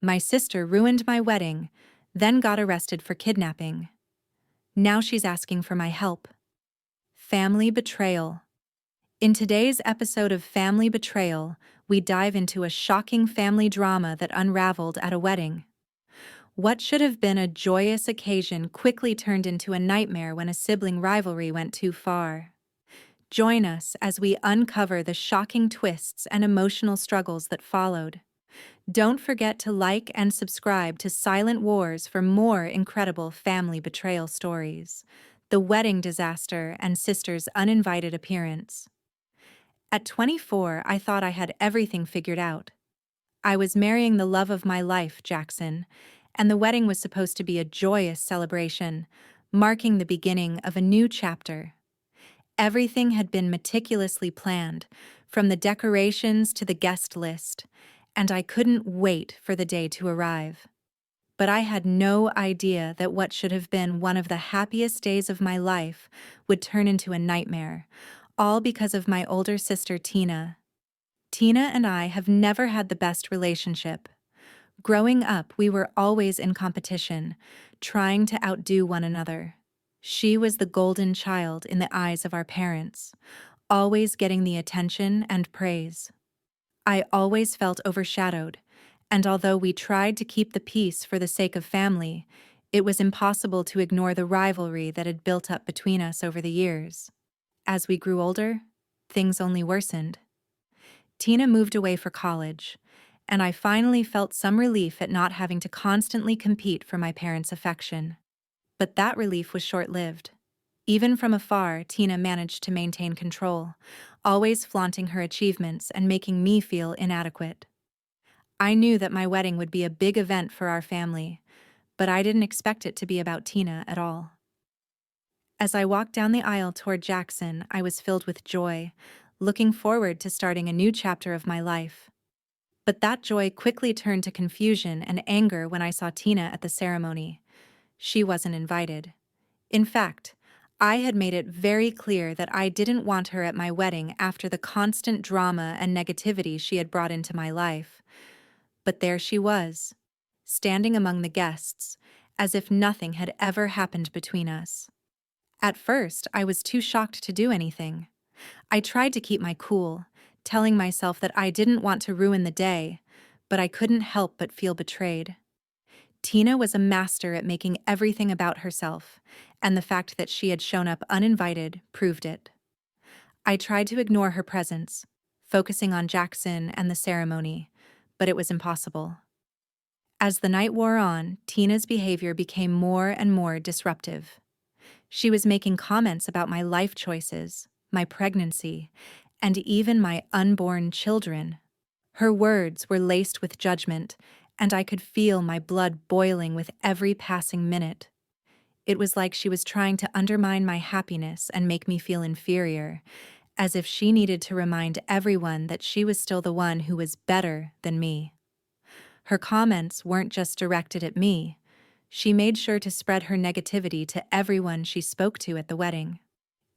My sister ruined my wedding, then got arrested for kidnapping. Now she's asking for my help. Family betrayal. In today's episode of Family Betrayal, we dive into a shocking family drama that unraveled at a wedding. What should have been a joyous occasion quickly turned into a nightmare when a sibling rivalry went too far. Join us as we uncover the shocking twists and emotional struggles that followed. Don't forget to like and subscribe to Silent Wars for more incredible family betrayal stories. The wedding disaster and sister's uninvited appearance. At 24, I thought I had everything figured out. I was marrying the love of my life, Jackson, and the wedding was supposed to be a joyous celebration, marking the beginning of a new chapter. Everything had been meticulously planned, from the decorations to the guest list, and I couldn't wait for the day to arrive. But I had no idea that what should have been one of the happiest days of my life would turn into a nightmare, all because of my older sister Tina. Tina and I have never had the best relationship. Growing up, we were always in competition, trying to outdo one another. She was the golden child in the eyes of our parents, always getting the attention and praise. I always felt overshadowed, and although we tried to keep the peace for the sake of family, it was impossible to ignore the rivalry that had built up between us over the years. As we grew older, things only worsened. Tina moved away for college, and I finally felt some relief at not having to constantly compete for my parents' affection. But that relief was short-lived. Even from afar, Tina managed to maintain control, always flaunting her achievements and making me feel inadequate. I knew that my wedding would be a big event for our family, but I didn't expect it to be about Tina at all. As I walked down the aisle toward Jackson, I was filled with joy, looking forward to starting a new chapter of my life. But that joy quickly turned to confusion and anger when I saw Tina at the ceremony. She wasn't invited. In fact, I had made it very clear that I didn't want her at my wedding after the constant drama and negativity she had brought into my life. But there she was, standing among the guests, as if nothing had ever happened between us. At first, I was too shocked to do anything. I tried to keep my cool, telling myself that I didn't want to ruin the day, but I couldn't help but feel betrayed. Tina was a master at making everything about herself, and the fact that she had shown up uninvited proved it. I tried to ignore her presence, focusing on Jackson and the ceremony, but it was impossible. As the night wore on, Tina's behavior became more and more disruptive. She was making comments about my life choices, my pregnancy, and even my unborn children. Her words were laced with judgment, and I could feel my blood boiling with every passing minute. It was like she was trying to undermine my happiness and make me feel inferior, as if she needed to remind everyone that she was still the one who was better than me. Her comments weren't just directed at me. She made sure to spread her negativity to everyone she spoke to at the wedding.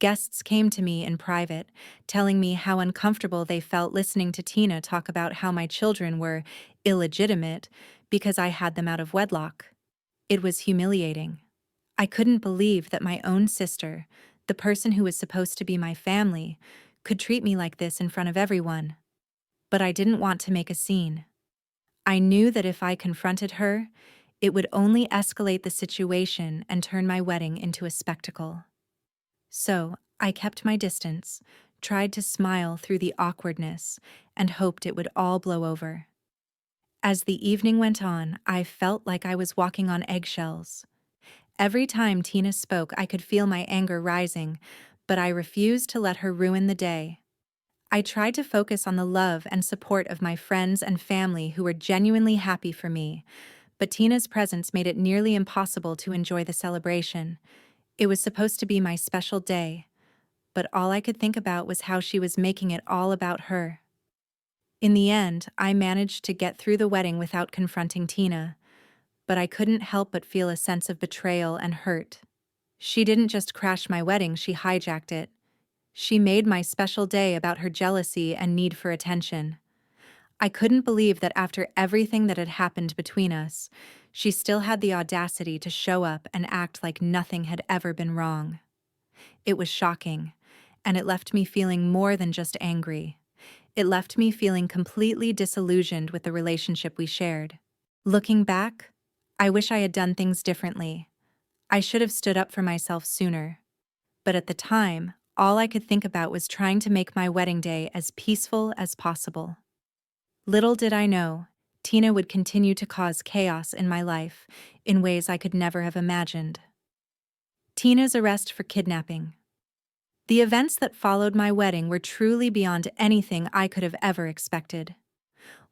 Guests came to me in private, telling me how uncomfortable they felt listening to Tina talk about how my children were illegitimate because I had them out of wedlock. It was humiliating. I couldn't believe that my own sister, the person who was supposed to be my family, could treat me like this in front of everyone. But I didn't want to make a scene. I knew that if I confronted her, it would only escalate the situation and turn my wedding into a spectacle. So, I kept my distance, tried to smile through the awkwardness, and hoped it would all blow over. As the evening went on, I felt like I was walking on eggshells. Every time Tina spoke, I could feel my anger rising, but I refused to let her ruin the day. I tried to focus on the love and support of my friends and family who were genuinely happy for me, but Tina's presence made it nearly impossible to enjoy the celebration. It was supposed to be my special day, but all I could think about was how she was making it all about her. In the end, I managed to get through the wedding without confronting Tina, but I couldn't help but feel a sense of betrayal and hurt. She didn't just crash my wedding, she hijacked it. She made my special day about her jealousy and need for attention. I couldn't believe that after everything that had happened between us, she still had the audacity to show up and act like nothing had ever been wrong. It was shocking, and it left me feeling more than just angry. It left me feeling completely disillusioned with the relationship we shared. Looking back, I wish I had done things differently. I should have stood up for myself sooner. But at the time, all I could think about was trying to make my wedding day as peaceful as possible. Little did I know, Tina would continue to cause chaos in my life in ways I could never have imagined. Tina's arrest for kidnapping. The events that followed my wedding were truly beyond anything I could have ever expected.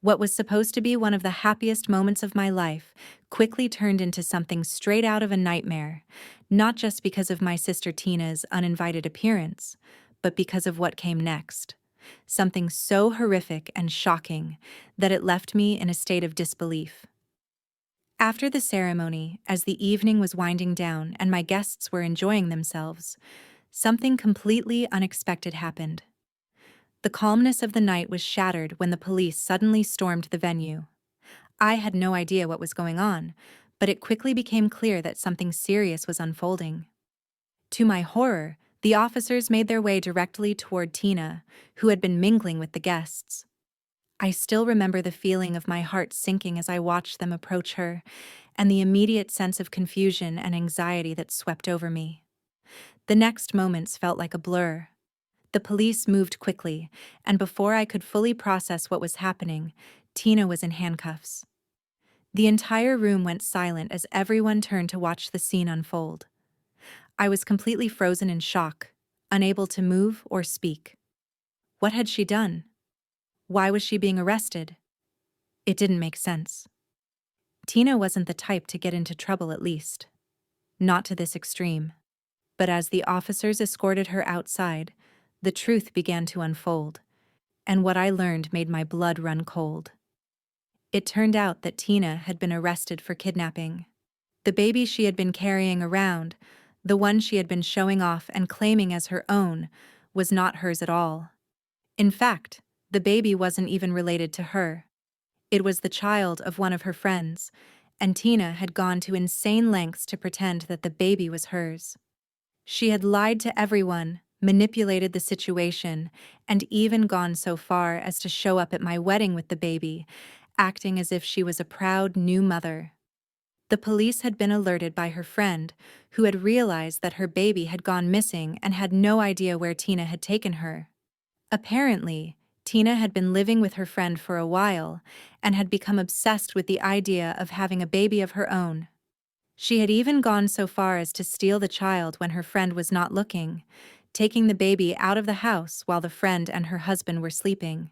What was supposed to be one of the happiest moments of my life quickly turned into something straight out of a nightmare, not just because of my sister Tina's uninvited appearance, but because of what came next. Something so horrific and shocking that it left me in a state of disbelief. After the ceremony, as the evening was winding down and my guests were enjoying themselves, something completely unexpected happened. The calmness of the night was shattered when the police suddenly stormed the venue. I had no idea what was going on, but it quickly became clear that something serious was unfolding. To my horror, the officers made their way directly toward Tina, who had been mingling with the guests. I still remember the feeling of my heart sinking as I watched them approach her, and the immediate sense of confusion and anxiety that swept over me. The next moments felt like a blur. The police moved quickly, and before I could fully process what was happening, Tina was in handcuffs. The entire room went silent as everyone turned to watch the scene unfold. I was completely frozen in shock, unable to move or speak. What had she done? Why was she being arrested? It didn't make sense. Tina wasn't the type to get into trouble, at least. Not to this extreme. But as the officers escorted her outside, the truth began to unfold, and what I learned made my blood run cold. It turned out that Tina had been arrested for kidnapping. The baby she had been carrying around, the one she had been showing off and claiming as her own, was not hers at all. In fact, the baby wasn't even related to her. It was the child of one of her friends, and Tina had gone to insane lengths to pretend that the baby was hers. She had lied to everyone, manipulated the situation, and even gone so far as to show up at my wedding with the baby, acting as if she was a proud new mother. The police had been alerted by her friend, who had realized that her baby had gone missing and had no idea where Tina had taken her. Apparently, Tina had been living with her friend for a while and had become obsessed with the idea of having a baby of her own. She had even gone so far as to steal the child when her friend was not looking, taking the baby out of the house while the friend and her husband were sleeping.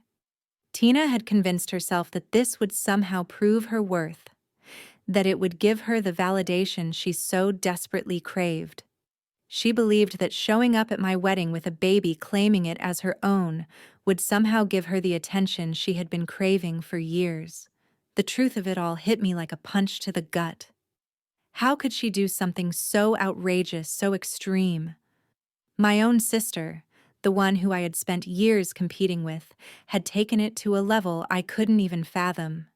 Tina had convinced herself that this would somehow prove her worth, that it would give her the validation she so desperately craved. She believed that showing up at my wedding with a baby claiming it as her own would somehow give her the attention she had been craving for years. The truth of it all hit me like a punch to the gut. How could she do something so outrageous, so extreme? My own sister, the one who I had spent years competing with, had taken it to a level I couldn't even fathom.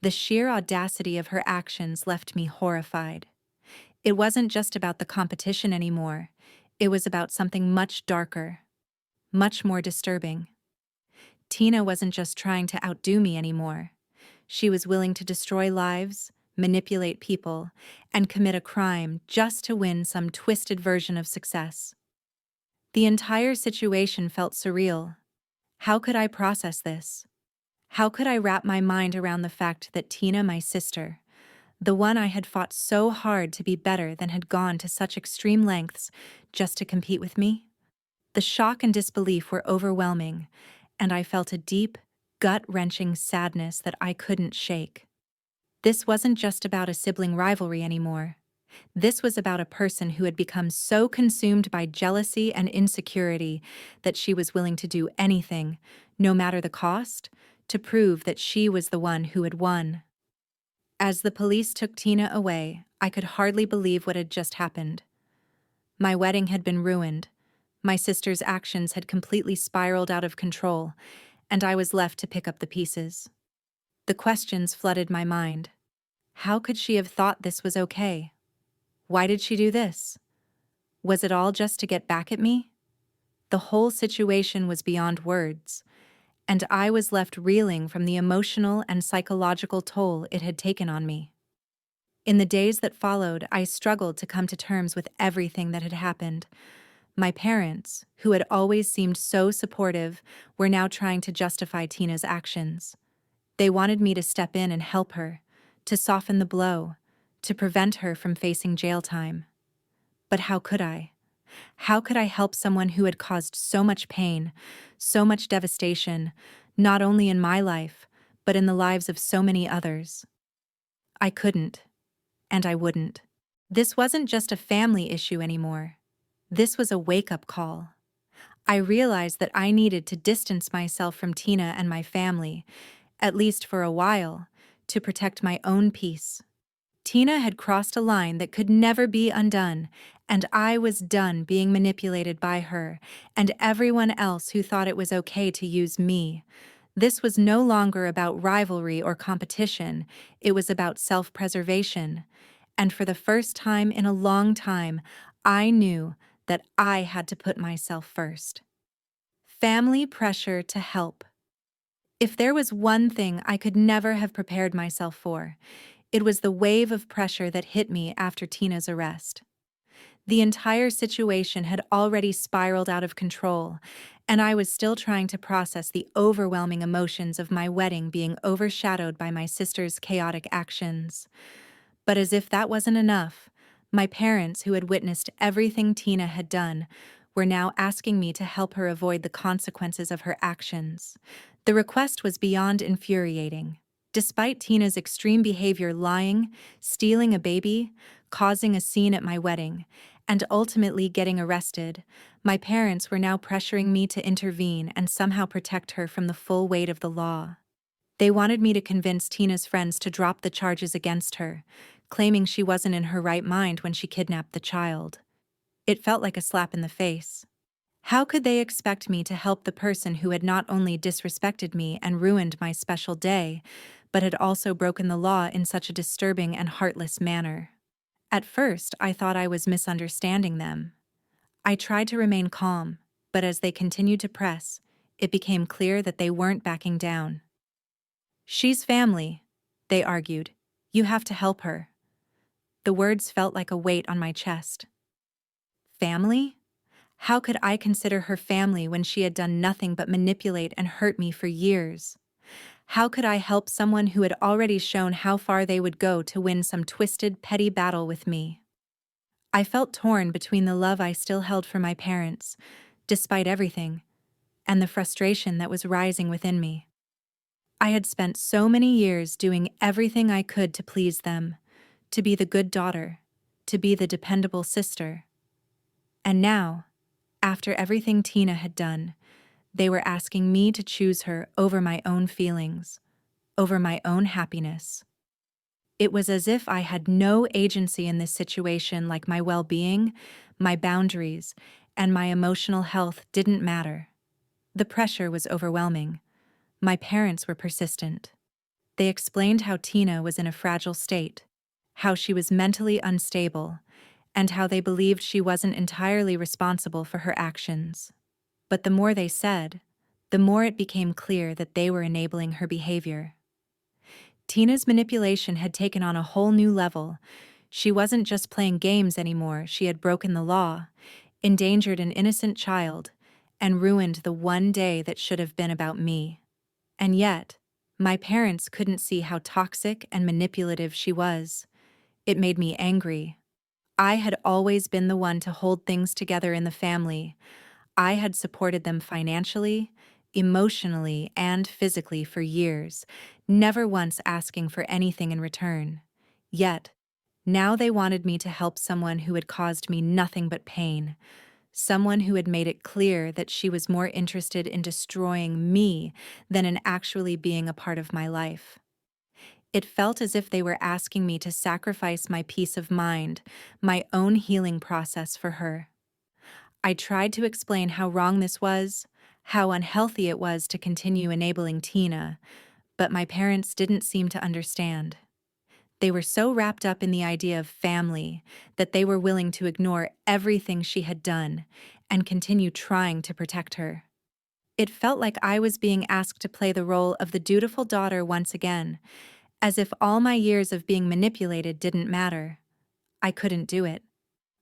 The sheer audacity of her actions left me horrified. It wasn't just about the competition anymore. It was about something much darker, much more disturbing. Tina wasn't just trying to outdo me anymore. She was willing to destroy lives, manipulate people, and commit a crime just to win some twisted version of success. The entire situation felt surreal. How could I process this? How could I wrap my mind around the fact that Tina, my sister, the one I had fought so hard to be better than, had gone to such extreme lengths just to compete with me? The shock and disbelief were overwhelming, and I felt a deep, gut-wrenching sadness that I couldn't shake. This wasn't just about a sibling rivalry anymore. This was about a person who had become so consumed by jealousy and insecurity that she was willing to do anything, no matter the cost, to prove that she was the one who had won. As the police took Tina away, I could hardly believe what had just happened. My wedding had been ruined. My sister's actions had completely spiraled out of control, and I was left to pick up the pieces. The questions flooded my mind. How could she have thought this was okay? Why did she do this? Was it all just to get back at me? The whole situation was beyond words, and I was left reeling from the emotional and psychological toll it had taken on me. In the days that followed, I struggled to come to terms with everything that had happened. My parents, who had always seemed so supportive, were now trying to justify Tina's actions. They wanted me to step in and help her, to soften the blow, to prevent her from facing jail time. But how could I? How could I help someone who had caused so much pain, so much devastation, not only in my life, but in the lives of so many others? I couldn't, and I wouldn't. This wasn't just a family issue anymore. This was a wake-up call. I realized that I needed to distance myself from Tina and my family, at least for a while, to protect my own peace. Tina had crossed a line that could never be undone, and I was done being manipulated by her and everyone else who thought it was okay to use me. This was no longer about rivalry or competition, it was about self-preservation. And for the first time in a long time, I knew that I had to put myself first. Family pressure to help. If there was one thing I could never have prepared myself for, it was the wave of pressure that hit me after Tina's arrest. The entire situation had already spiraled out of control, and I was still trying to process the overwhelming emotions of my wedding being overshadowed by my sister's chaotic actions. But as if that wasn't enough, my parents, who had witnessed everything Tina had done, were now asking me to help her avoid the consequences of her actions. The request was beyond infuriating. Despite Tina's extreme behavior, lying, stealing a baby, causing a scene at my wedding, and ultimately getting arrested, my parents were now pressuring me to intervene and somehow protect her from the full weight of the law. They wanted me to convince Tina's friends to drop the charges against her, claiming she wasn't in her right mind when she kidnapped the child. It felt like a slap in the face. How could they expect me to help the person who had not only disrespected me and ruined my special day, but had also broken the law in such a disturbing and heartless manner? At first, I thought I was misunderstanding them. I tried to remain calm, but as they continued to press, it became clear that they weren't backing down. "She's family," they argued. "You have to help her." The words felt like a weight on my chest. Family? How could I consider her family when she had done nothing but manipulate and hurt me for years? How could I help someone who had already shown how far they would go to win some twisted, petty battle with me? I felt torn between the love I still held for my parents, despite everything, and the frustration that was rising within me. I had spent so many years doing everything I could to please them, to be the good daughter, to be the dependable sister. And now, after everything Tina had done, they were asking me to choose her over my own feelings, over my own happiness. It was as if I had no agency in this situation, like my well-being, my boundaries, and my emotional health didn't matter. The pressure was overwhelming. My parents were persistent. They explained how Tina was in a fragile state, how she was mentally unstable, and how they believed she wasn't entirely responsible for her actions. But the more they said, the more it became clear that they were enabling her behavior. Tina's manipulation had taken on a whole new level. She wasn't just playing games anymore, she had broken the law, endangered an innocent child, and ruined the one day that should have been about me. And yet, my parents couldn't see how toxic and manipulative she was. It made me angry. I had always been the one to hold things together in the family. I had supported them financially, emotionally, and physically for years, never once asking for anything in return. Yet, now they wanted me to help someone who had caused me nothing but pain, someone who had made it clear that she was more interested in destroying me than in actually being a part of my life. It felt as if they were asking me to sacrifice my peace of mind, my own healing process for her. I tried to explain how wrong this was, how unhealthy it was to continue enabling Tina, but my parents didn't seem to understand. They were so wrapped up in the idea of family that they were willing to ignore everything she had done and continue trying to protect her. It felt like I was being asked to play the role of the dutiful daughter once again, as if all my years of being manipulated didn't matter. I couldn't do it.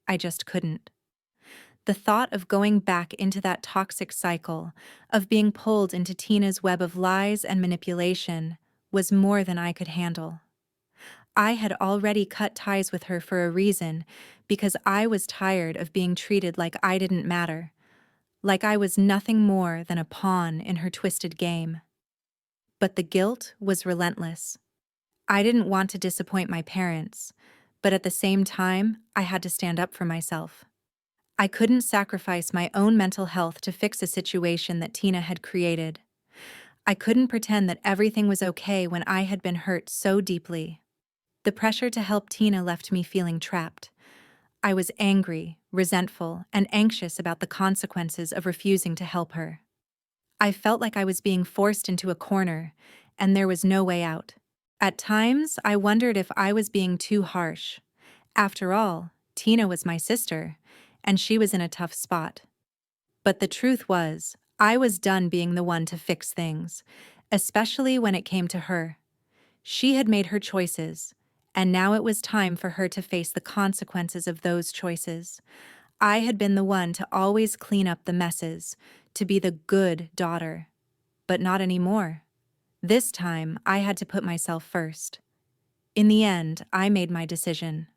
I just couldn't. The thought of going back into that toxic cycle, of being pulled into Tina's web of lies and manipulation, was more than I could handle. I had already cut ties with her for a reason, because I was tired of being treated like I didn't matter, like I was nothing more than a pawn in her twisted game. But the guilt was relentless. I didn't want to disappoint my parents, but at the same time, I had to stand up for myself. I couldn't sacrifice my own mental health to fix a situation that Tina had created. I couldn't pretend that everything was okay when I had been hurt so deeply. The pressure to help Tina left me feeling trapped. I was angry, resentful, and anxious about the consequences of refusing to help her. I felt like I was being forced into a corner, and there was no way out. At times, I wondered if I was being too harsh. After all, Tina was my sister, and she was in a tough spot. But the truth was, I was done being the one to fix things, especially when it came to her. She had made her choices, and now it was time for her to face the consequences of those choices. I had been the one to always clean up the messes, to be the good daughter. But not anymore. This time, I had to put myself first. In the end, I made my decision.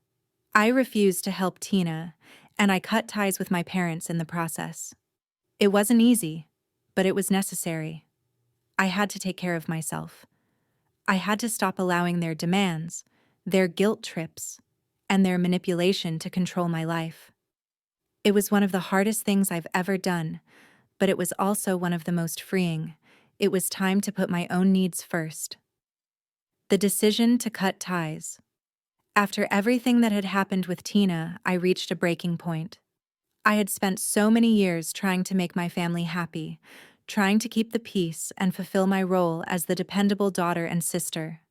I refused to help Tina, and I cut ties with my parents in the process. It wasn't easy, but it was necessary. I had to take care of myself. I had to stop allowing their demands, their guilt trips, and their manipulation to control my life. It was one of the hardest things I've ever done, but it was also one of the most freeing. It was time to put my own needs first. The decision to cut ties. After everything that had happened with Tina, I reached a breaking point. I had spent so many years trying to make my family happy, trying to keep the peace and fulfill my role as the dependable daughter and sister.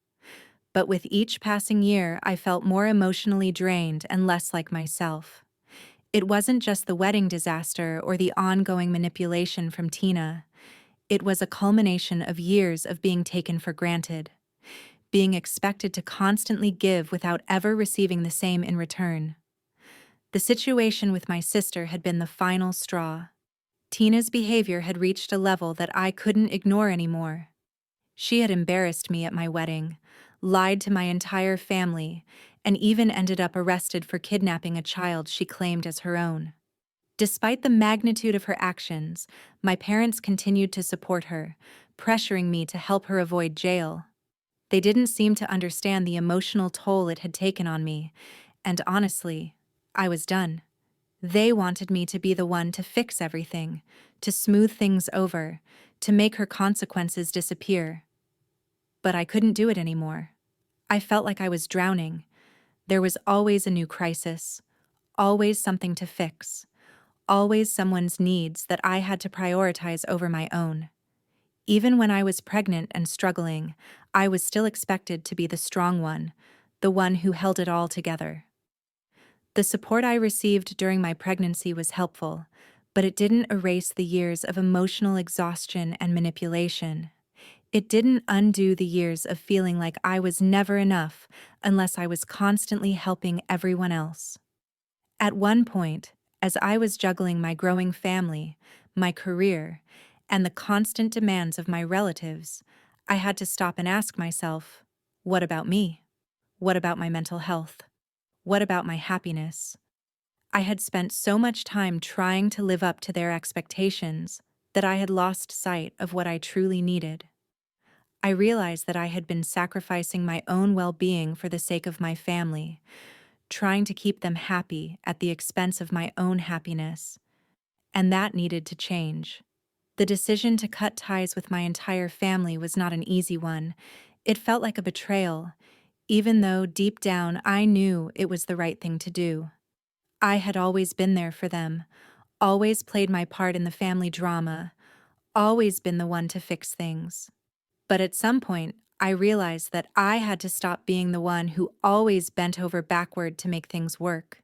But with each passing year, I felt more emotionally drained and less like myself. It wasn't just the wedding disaster or the ongoing manipulation from Tina. It was a culmination of years of being taken for granted, being expected to constantly give without ever receiving the same in return. The situation with my sister had been the final straw. Tina's behavior had reached a level that I couldn't ignore anymore. She had embarrassed me at my wedding, lied to my entire family, and even ended up arrested for kidnapping a child she claimed as her own. Despite the magnitude of her actions, my parents continued to support her, pressuring me to help her avoid jail. They didn't seem to understand the emotional toll it had taken on me, and honestly, I was done. They wanted me to be the one to fix everything, to smooth things over, to make her consequences disappear. But I couldn't do it anymore. I felt like I was drowning. There was always a new crisis, always something to fix, always someone's needs that I had to prioritize over my own. Even when I was pregnant and struggling, I was still expected to be the strong one, the one who held it all together. The support I received during my pregnancy was helpful, but it didn't erase the years of emotional exhaustion and manipulation. It didn't undo the years of feeling like I was never enough unless I was constantly helping everyone else. At one point, as I was juggling my growing family, my career, and the constant demands of my relatives, I had to stop and ask myself, what about me? What about my mental health? What about my happiness? I had spent so much time trying to live up to their expectations that I had lost sight of what I truly needed. I realized that I had been sacrificing my own well-being for the sake of my family, trying to keep them happy at the expense of my own happiness. And that needed to change. The decision to cut ties with my entire family was not an easy one. It felt like a betrayal, even though deep down I knew it was the right thing to do. I had always been there for them, always played my part in the family drama, always been the one to fix things. But at some point, I realized that I had to stop being the one who always bent over backward to make things work.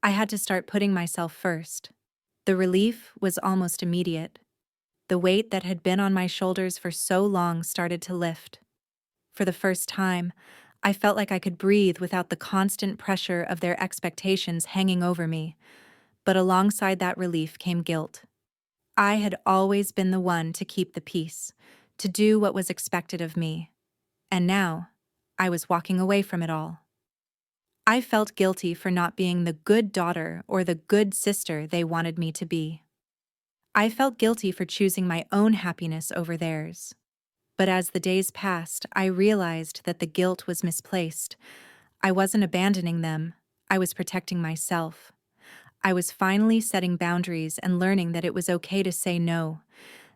I had to start putting myself first. The relief was almost immediate. The weight that had been on my shoulders for so long started to lift. For the first time, I felt like I could breathe without the constant pressure of their expectations hanging over me. But alongside that relief came guilt. I had always been the one to keep the peace, to do what was expected of me. And now, I was walking away from it all. I felt guilty for not being the good daughter or the good sister they wanted me to be. I felt guilty for choosing my own happiness over theirs. But as the days passed, I realized that the guilt was misplaced. I wasn't abandoning them, I was protecting myself. I was finally setting boundaries and learning that it was okay to say no,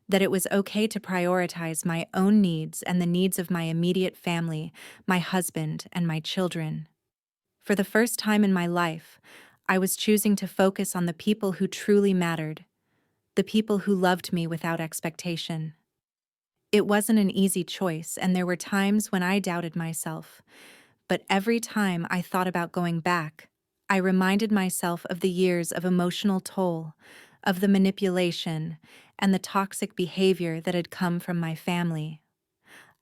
that it was okay to prioritize my own needs and the needs of my immediate family, my husband, and my children. For the first time in my life, I was choosing to focus on the people who truly mattered, the people who loved me without expectation. It wasn't an easy choice, and there were times when I doubted myself. But every time I thought about going back, I reminded myself of the years of emotional toll, of the manipulation, and the toxic behavior that had come from my family.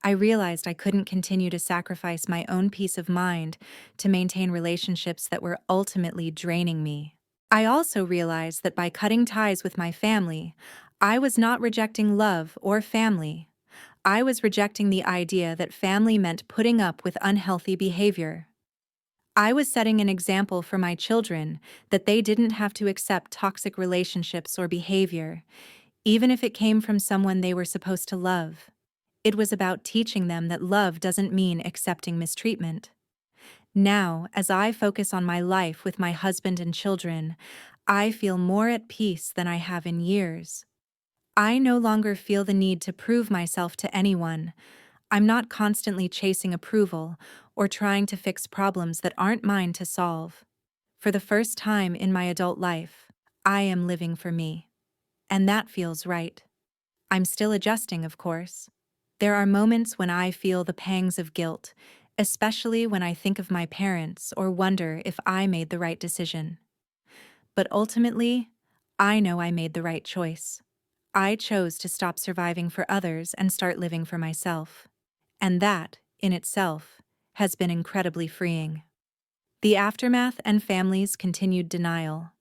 I realized I couldn't continue to sacrifice my own peace of mind to maintain relationships that were ultimately draining me. I also realized that by cutting ties with my family, I was not rejecting love or family. I was rejecting the idea that family meant putting up with unhealthy behavior. I was setting an example for my children that they didn't have to accept toxic relationships or behavior, even if it came from someone they were supposed to love. It was about teaching them that love doesn't mean accepting mistreatment. Now, as I focus on my life with my husband and children, I feel more at peace than I have in years. I no longer feel the need to prove myself to anyone. I'm not constantly chasing approval or trying to fix problems that aren't mine to solve. For the first time in my adult life, I am living for me. And that feels right. I'm still adjusting, of course. There are moments when I feel the pangs of guilt, especially when I think of my parents or wonder if I made the right decision. But ultimately, I know I made the right choice. I chose to stop surviving for others and start living for myself. And that, in itself, has been incredibly freeing. The aftermath and family's continued denial.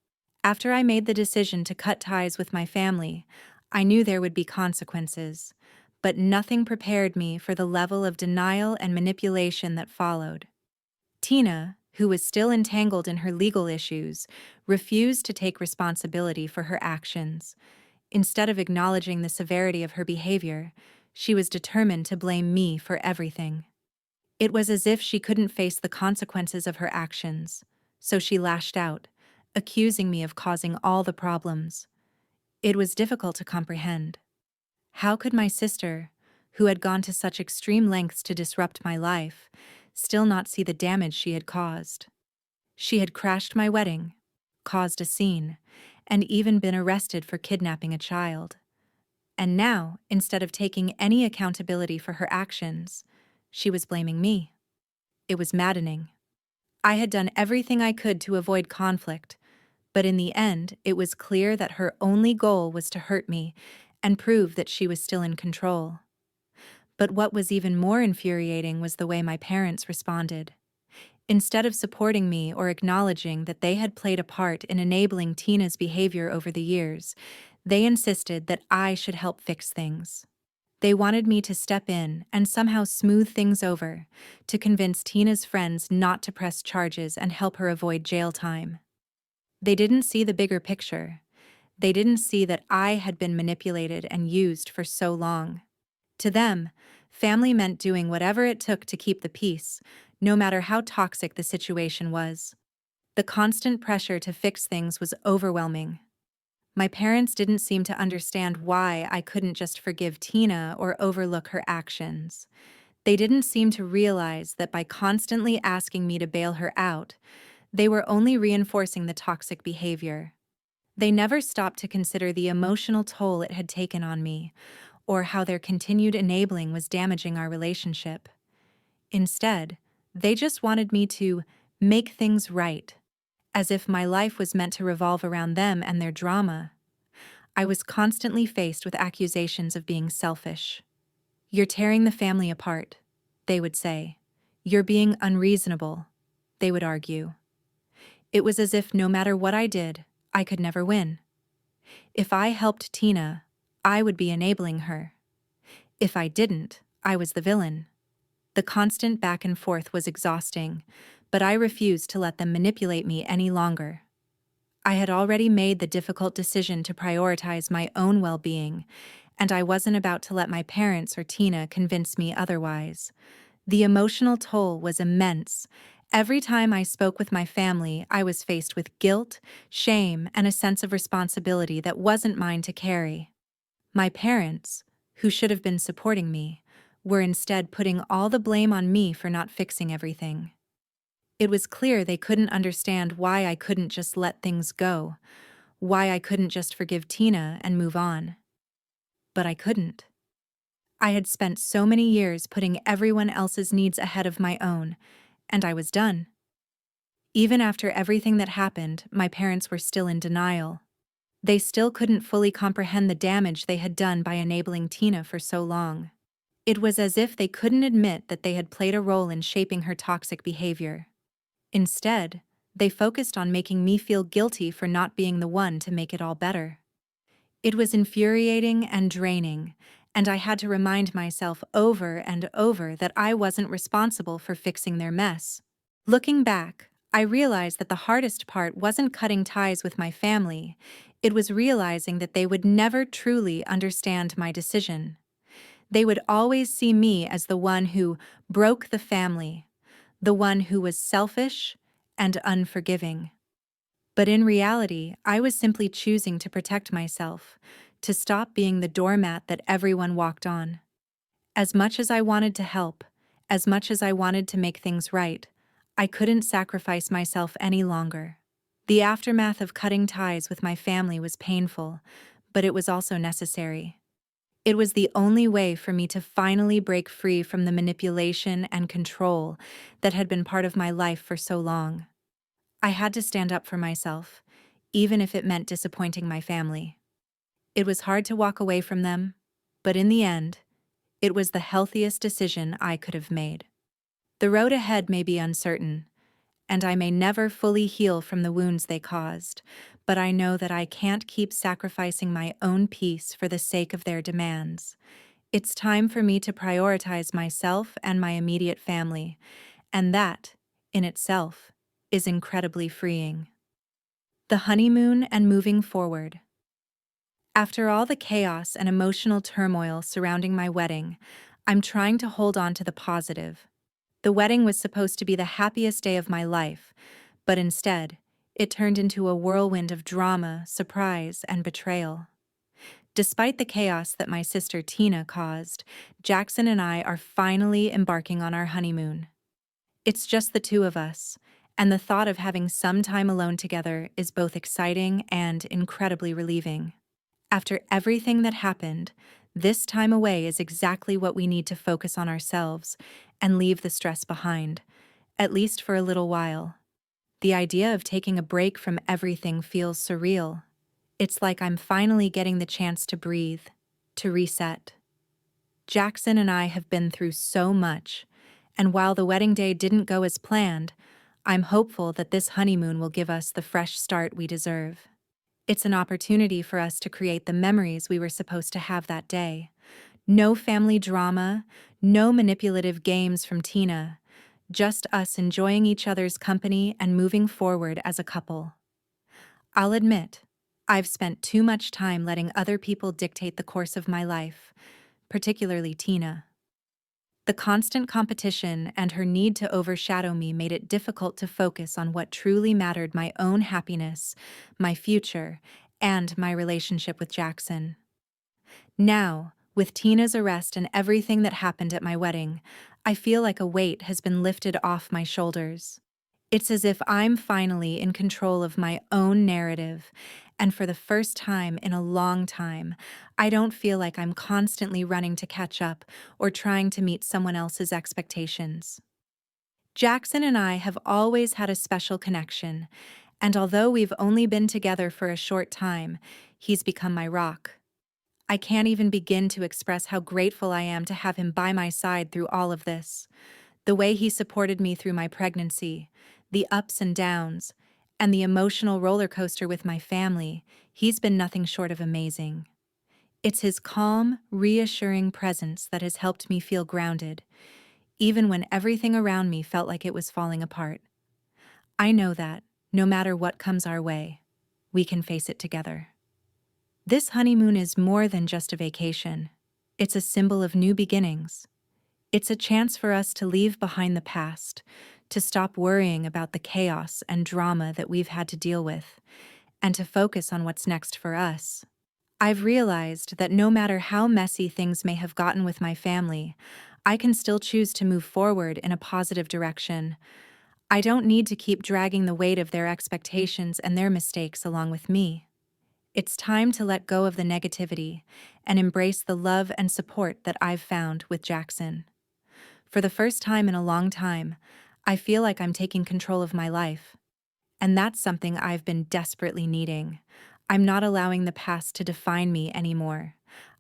After I made the decision to cut ties with my family, I knew there would be consequences, but nothing prepared me for the level of denial and manipulation that followed. Tina, who was still entangled in her legal issues, refused to take responsibility for her actions. Instead of acknowledging the severity of her behavior, she was determined to blame me for everything. It was as if she couldn't face the consequences of her actions, so she lashed out, accusing me of causing all the problems. It was difficult to comprehend. How could my sister, who had gone to such extreme lengths to disrupt my life, still not see the damage she had caused? She had crashed my wedding, caused a scene, and even been arrested for kidnapping a child. And now, instead of taking any accountability for her actions, she was blaming me. It was maddening. I had done everything I could to avoid conflict, but in the end, it was clear that her only goal was to hurt me and prove that she was still in control. But what was even more infuriating was the way my parents responded. Instead of supporting me or acknowledging that they had played a part in enabling Tina's behavior over the years, they insisted that I should help fix things. They wanted me to step in and somehow smooth things over, to convince Tina's friends not to press charges and help her avoid jail time. They didn't see the bigger picture. They didn't see that I had been manipulated and used for so long. To them, family meant doing whatever it took to keep the peace, no matter how toxic the situation was. The constant pressure to fix things was overwhelming. My parents didn't seem to understand why I couldn't just forgive Tina or overlook her actions. They didn't seem to realize that by constantly asking me to bail her out, they were only reinforcing the toxic behavior. They never stopped to consider the emotional toll it had taken on me, or how their continued enabling was damaging our relationship. Instead, they just wanted me to make things right, as if my life was meant to revolve around them and their drama. I was constantly faced with accusations of being selfish. "You're tearing the family apart," they would say. "You're being unreasonable," they would argue. It was as if no matter what I did, I could never win. If I helped Tina, I would be enabling her. If I didn't, I was the villain. The constant back and forth was exhausting, but I refused to let them manipulate me any longer. I had already made the difficult decision to prioritize my own well-being, and I wasn't about to let my parents or Tina convince me otherwise. The emotional toll was immense. Every time I spoke with my family, I was faced with guilt, shame, and a sense of responsibility that wasn't mine to carry. My parents, who should have been supporting me, were instead putting all the blame on me for not fixing everything. It was clear they couldn't understand why I couldn't just let things go, why I couldn't just forgive Tina and move on. But I couldn't. I had spent so many years putting everyone else's needs ahead of my own, and I was done. Even after everything that happened, my parents were still in denial. They still couldn't fully comprehend the damage they had done by enabling Tina for so long. It was as if they couldn't admit that they had played a role in shaping her toxic behavior. Instead, they focused on making me feel guilty for not being the one to make it all better. It was infuriating and draining, and I had to remind myself over and over that I wasn't responsible for fixing their mess. Looking back, I realized that the hardest part wasn't cutting ties with my family, it was realizing that they would never truly understand my decision. They would always see me as the one who broke the family, the one who was selfish and unforgiving. But in reality, I was simply choosing to protect myself, to stop being the doormat that everyone walked on. As much as I wanted to help, as much as I wanted to make things right, I couldn't sacrifice myself any longer. The aftermath of cutting ties with my family was painful, but it was also necessary. It was the only way for me to finally break free from the manipulation and control that had been part of my life for so long. I had to stand up for myself, even if it meant disappointing my family. It was hard to walk away from them, but in the end, it was the healthiest decision I could have made. The road ahead may be uncertain, and I may never fully heal from the wounds they caused, but I know that I can't keep sacrificing my own peace for the sake of their demands. It's time for me to prioritize myself and my immediate family, and that, in itself, is incredibly freeing. The honeymoon and moving forward. After all the chaos and emotional turmoil surrounding my wedding, I'm trying to hold on to the positive. The wedding was supposed to be the happiest day of my life, but instead, it turned into a whirlwind of drama, surprise, and betrayal. Despite the chaos that my sister Tina caused, Jackson and I are finally embarking on our honeymoon. It's just the two of us, and the thought of having some time alone together is both exciting and incredibly relieving. After everything that happened, this time away is exactly what we need to focus on ourselves and leave the stress behind, at least for a little while. The idea of taking a break from everything feels surreal. It's like I'm finally getting the chance to breathe, to reset. Jackson and I have been through so much, and while the wedding day didn't go as planned, I'm hopeful that this honeymoon will give us the fresh start we deserve. It's an opportunity for us to create the memories we were supposed to have that day. No family drama, no manipulative games from Tina, just us enjoying each other's company and moving forward as a couple. I'll admit, I've spent too much time letting other people dictate the course of my life, particularly Tina. The constant competition and her need to overshadow me made it difficult to focus on what truly mattered: my own happiness, my future, and my relationship with Jackson. Now, with Tina's arrest and everything that happened at my wedding, I feel like a weight has been lifted off my shoulders. It's as if I'm finally in control of my own narrative, And for the first time in a long time, I don't feel like I'm constantly running to catch up or trying to meet someone else's expectations. Jackson and I have always had a special connection, and although we've only been together for a short time, he's become my rock. I can't even begin to express how grateful I am to have him by my side through all of this. The way he supported me through my pregnancy, the ups and downs, and the emotional roller coaster with my family, he's been nothing short of amazing. It's his calm, reassuring presence that has helped me feel grounded, even when everything around me felt like it was falling apart. I know that, no matter what comes our way, we can face it together. This honeymoon is more than just a vacation. It's a symbol of new beginnings. It's a chance for us to leave behind the past, to stop worrying about the chaos and drama that we've had to deal with, and to focus on what's next for us. I've realized that no matter how messy things may have gotten with my family, I can still choose to move forward in a positive direction. I don't need to keep dragging the weight of their expectations and their mistakes along with me. It's time to let go of the negativity and embrace the love and support that I've found with Jackson. For the first time in a long time, I feel like I'm taking control of my life. And that's something I've been desperately needing. I'm not allowing the past to define me anymore.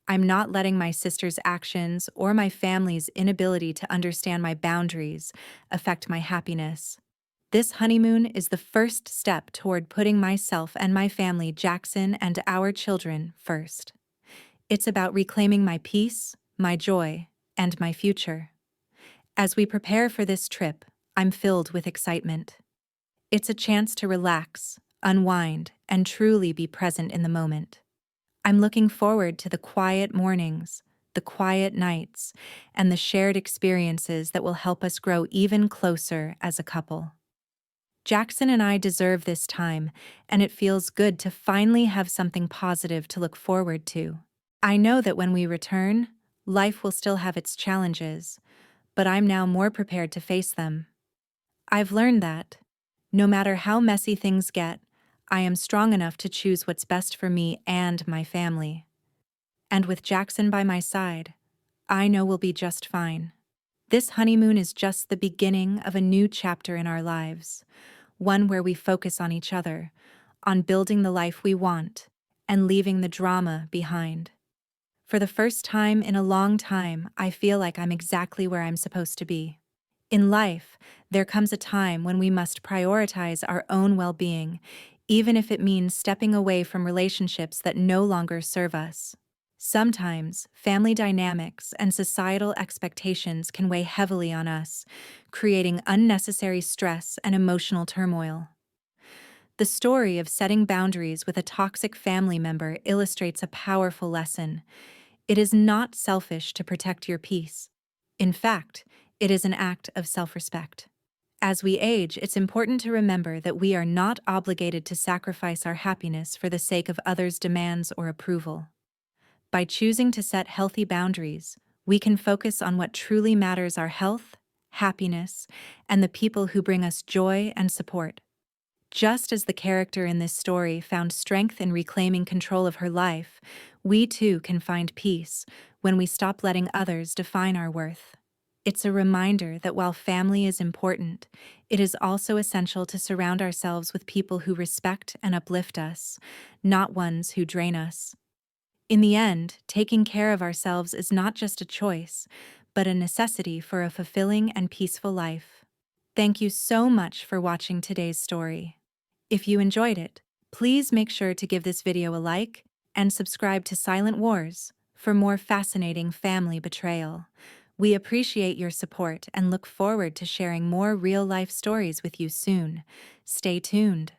I'm not letting my sister's actions or my family's inability to understand my boundaries affect my happiness. This honeymoon is the first step toward putting myself and my family, Jackson and our children, first. It's about reclaiming my peace, my joy, and my future. As we prepare for this trip, I'm filled with excitement. It's a chance to relax, unwind, and truly be present in the moment. I'm looking forward to the quiet mornings, the quiet nights, and the shared experiences that will help us grow even closer as a couple. Jackson and I deserve this time, and it feels good to finally have something positive to look forward to. I know that when we return, life will still have its challenges, but I'm now more prepared to face them. I've learned that, no matter how messy things get, I am strong enough to choose what's best for me and my family. And with Jackson by my side, I know we'll be just fine. This honeymoon is just the beginning of a new chapter in our lives, one where we focus on each other, on building the life we want, and leaving the drama behind. For the first time in a long time, I feel like I'm exactly where I'm supposed to be. In life, there comes a time when we must prioritize our own well-being, even if it means stepping away from relationships that no longer serve us. Sometimes, family dynamics and societal expectations can weigh heavily on us, creating unnecessary stress and emotional turmoil. The story of setting boundaries with a toxic family member illustrates a powerful lesson. It is not selfish to protect your peace. In fact, it is an act of self-respect. As we age, it's important to remember that we are not obligated to sacrifice our happiness for the sake of others' demands or approval. By choosing to set healthy boundaries, we can focus on what truly matters: our health, happiness, and the people who bring us joy and support. Just as the character in this story found strength in reclaiming control of her life, we too can find peace when we stop letting others define our worth. It's a reminder that while family is important, it is also essential to surround ourselves with people who respect and uplift us, not ones who drain us. In the end, taking care of ourselves is not just a choice, but a necessity for a fulfilling and peaceful life. Thank you so much for watching today's story. If you enjoyed it, please make sure to give this video a like and subscribe to Silent Wars for more fascinating family betrayal. We appreciate your support and look forward to sharing more real-life stories with you soon. Stay tuned.